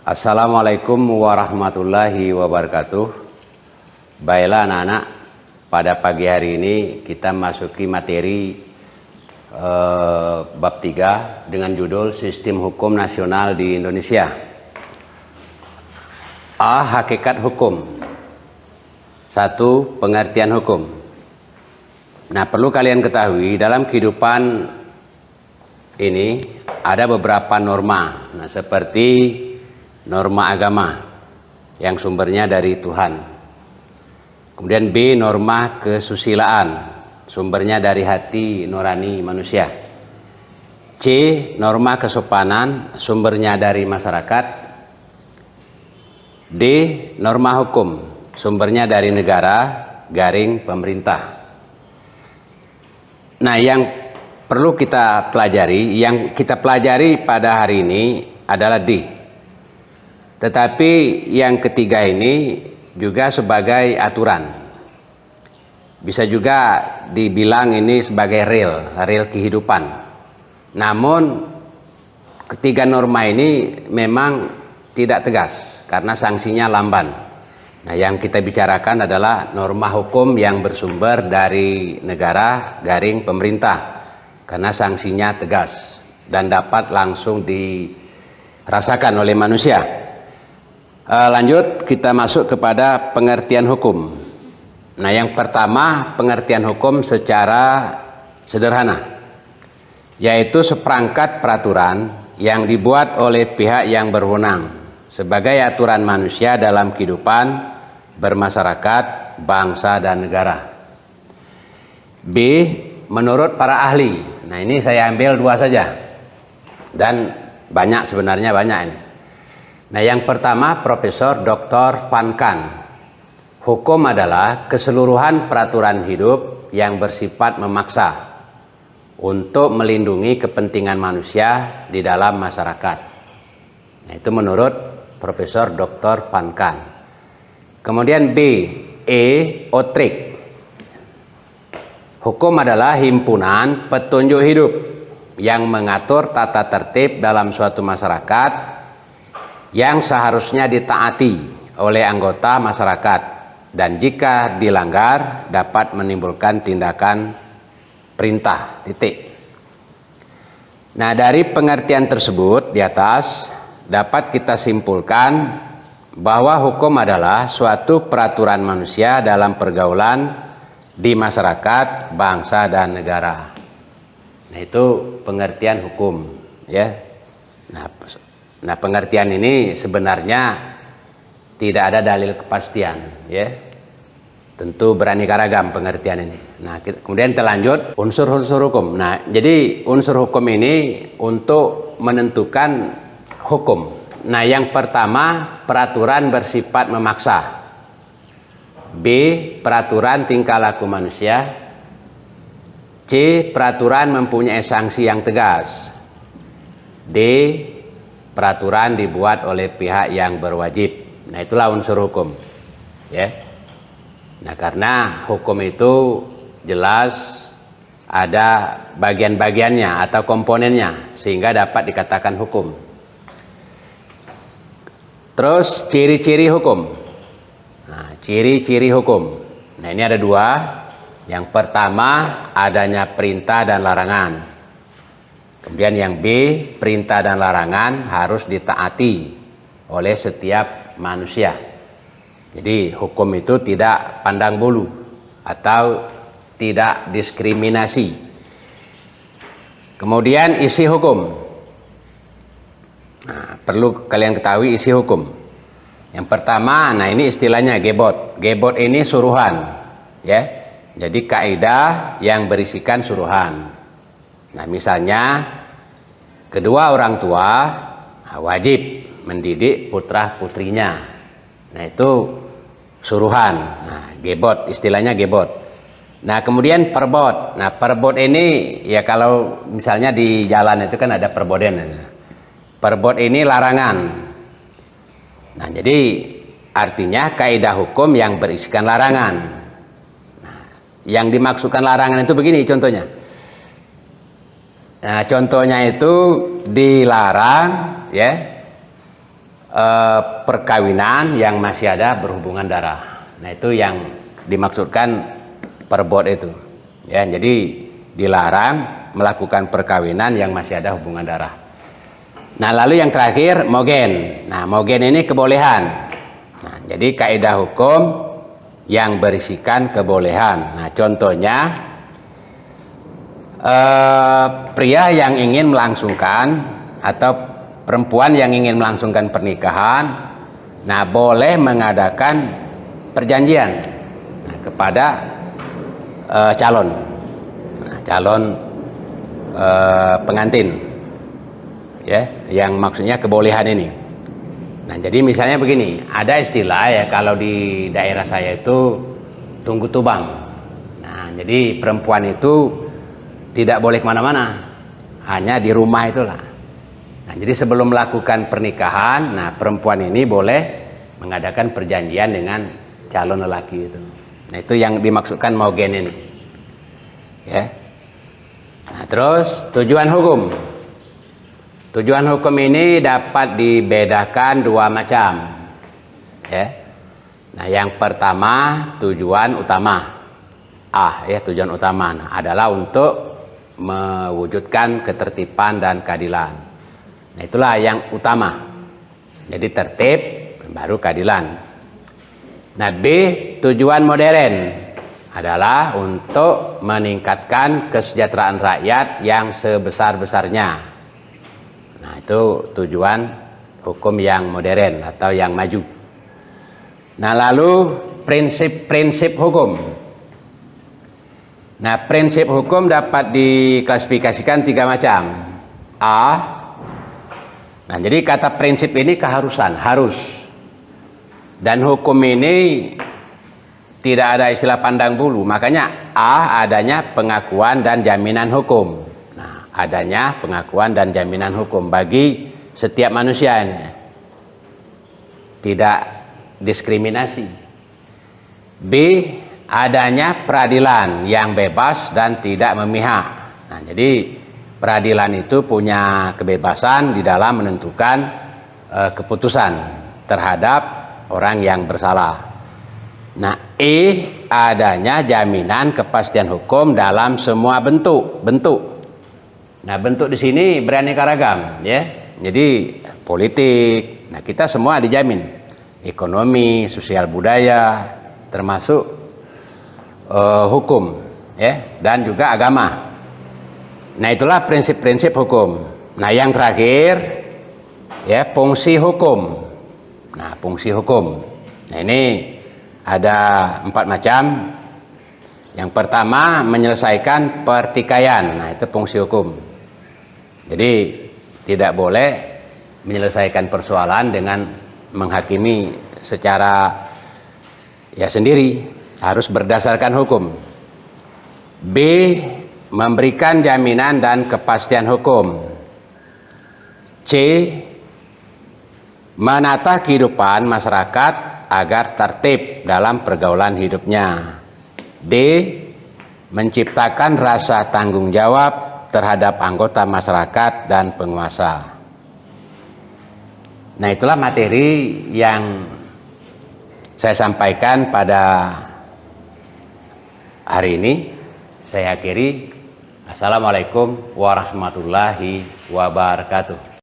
Assalamualaikum warahmatullahi wabarakatuh. Baiklah anak-anak, pada pagi hari ini kita masuki materi bab 3 dengan judul Sistem Hukum Nasional di Indonesia. A. Hakikat hukum. 1. Pengertian hukum. Nah, perlu kalian ketahui dalam kehidupan ini ada beberapa norma. Nah, seperti norma agama yang sumbernya dari Tuhan. Kemudian B, norma kesusilaan, sumbernya dari hati nurani manusia. C, norma kesopanan, sumbernya dari masyarakat. D, norma hukum, sumbernya dari negara garing pemerintah. Nah, yang perlu kita pelajari, yang kita pelajari pada hari ini adalah D. Tetapi yang ketiga ini juga sebagai aturan. Bisa juga dibilang ini sebagai real kehidupan. Namun ketiga norma ini memang tidak tegas karena sanksinya lamban. Nah, yang kita bicarakan adalah norma hukum yang bersumber dari negara garing pemerintah karena sanksinya tegas dan dapat langsung dirasakan oleh manusia. Lanjut kita masuk kepada pengertian hukum. Nah, yang pertama pengertian hukum secara sederhana, yaitu seperangkat peraturan yang dibuat oleh pihak yang berwenang sebagai aturan manusia dalam kehidupan bermasyarakat, bangsa dan negara. B, menurut para ahli. Nah, ini saya ambil 2 saja dan banyak, sebenarnya banyak ini. Nah, yang pertama Profesor Dr. Van Kan. Hukum adalah keseluruhan peraturan hidup yang bersifat memaksa untuk melindungi kepentingan manusia di dalam masyarakat. Nah, itu menurut Profesor Dr. Van Kan. Kemudian B, Otrick. Hukum adalah himpunan petunjuk hidup yang mengatur tata tertib dalam suatu masyarakat yang seharusnya ditaati oleh anggota masyarakat dan jika dilanggar dapat menimbulkan tindakan perintah. Nah, dari pengertian tersebut di atas dapat kita simpulkan bahwa hukum adalah suatu peraturan manusia dalam pergaulan di masyarakat, bangsa dan negara. Nah, itu pengertian hukum, ya. Nah, pengertian ini sebenarnya tidak ada dalil kepastian, ya. Tentu beraneka ragam pengertian ini. Nah, kemudian kita lanjut unsur-unsur hukum. Nah, jadi unsur hukum ini untuk menentukan hukum. Nah, yang pertama peraturan bersifat memaksa. B, peraturan tingkah laku manusia. C, peraturan mempunyai sanksi yang tegas. D, peraturan dibuat oleh pihak yang berwajib. Nah, itulah unsur hukum, ya. Nah, karena hukum itu jelas ada bagian-bagiannya atau komponennya sehingga dapat dikatakan hukum. Terus ciri-ciri hukum. Nah, ciri-ciri hukum. Nah, ini ada 2. Yang pertama adanya perintah dan larangan. Kemudian yang B, perintah dan larangan harus ditaati oleh setiap manusia. Jadi hukum itu tidak pandang bulu atau tidak diskriminasi. Kemudian isi hukum. Nah, perlu kalian ketahui isi hukum. Yang pertama, nah ini istilahnya gebot. Gebot ini suruhan, ya. Jadi kaidah yang berisikan suruhan. Nah, misalnya kedua orang tua wajib mendidik putra putrinya. Nah, itu suruhan. Nah, gebot, istilahnya gebot. Nah, kemudian perbot. Nah, perbot ini ya kalau misalnya di jalan itu kan ada perboden. Perbot ini larangan. Nah, jadi artinya kaidah hukum yang berisikan larangan. Yang dimaksudkan larangan itu begini contohnya. Nah, contohnya itu dilarang, ya, perkawinan yang masih ada berhubungan darah. Nah, itu yang dimaksudkan perbot itu. Ya, jadi dilarang melakukan perkawinan yang masih ada hubungan darah. Nah, lalu yang terakhir mogen. Nah, mogen ini kebolehan. Nah, jadi kaidah hukum yang berisikan kebolehan. Nah, contohnya pria yang ingin melangsungkan atau perempuan yang ingin melangsungkan pernikahan, nah boleh mengadakan perjanjian kepada calon pengantin, ya, yang maksudnya kebolehan ini. Nah, jadi misalnya begini, ada istilah ya kalau di daerah saya itu tunggu tubang. Nah, jadi perempuan itu tidak boleh kemana-mana, hanya di rumah itulah. Nah, jadi sebelum melakukan pernikahan, nah perempuan ini boleh mengadakan perjanjian dengan calon lelaki itu. Nah, itu yang dimaksudkan mogen ini. Ya. Nah, terus tujuan hukum. Tujuan hukum ini dapat dibedakan dua macam. Ya. Nah, yang pertama tujuan utama. Tujuan utama adalah untuk mewujudkan ketertiban dan keadilan. Nah, itulah yang utama. Jadi tertib baru keadilan. Nah, B, tujuan modern adalah untuk meningkatkan kesejahteraan rakyat yang sebesar-besarnya. Nah, itu tujuan hukum yang modern atau yang maju. Nah, lalu prinsip-prinsip hukum. Nah, prinsip hukum dapat diklasifikasikan tiga macam. Nah, jadi kata prinsip ini keharusan, harus. Dan hukum ini tidak ada istilah pandang bulu. Makanya adanya pengakuan dan jaminan hukum. Nah, adanya pengakuan dan jaminan hukum bagi setiap manusia ini. Tidak diskriminasi. B, adanya peradilan yang bebas dan tidak memihak. Nah, jadi peradilan itu punya kebebasan di dalam menentukan keputusan terhadap orang yang bersalah. Nah, E, adanya jaminan kepastian hukum dalam semua bentuk. Nah, bentuk di sini beraneka ragam, ya. Jadi politik, nah kita semua dijamin. Ekonomi, sosial budaya, termasuk hukum, ya, dan juga agama. Nah, itulah prinsip-prinsip hukum. Nah, yang terakhir, ya, fungsi hukum. Nah, fungsi hukum. Nah, ini ada 4 macam. Yang pertama, menyelesaikan pertikaian. Nah, itu fungsi hukum. Jadi tidak boleh menyelesaikan persoalan dengan menghakimi secara sendiri, harus berdasarkan hukum. B, memberikan jaminan dan kepastian hukum. C, menata kehidupan masyarakat agar tertib dalam pergaulan hidupnya. D, menciptakan rasa tanggung jawab terhadap anggota masyarakat dan penguasa. Nah, itulah materi yang saya sampaikan pada hari ini. Saya akhiri. Assalamualaikum warahmatullahi wabarakatuh.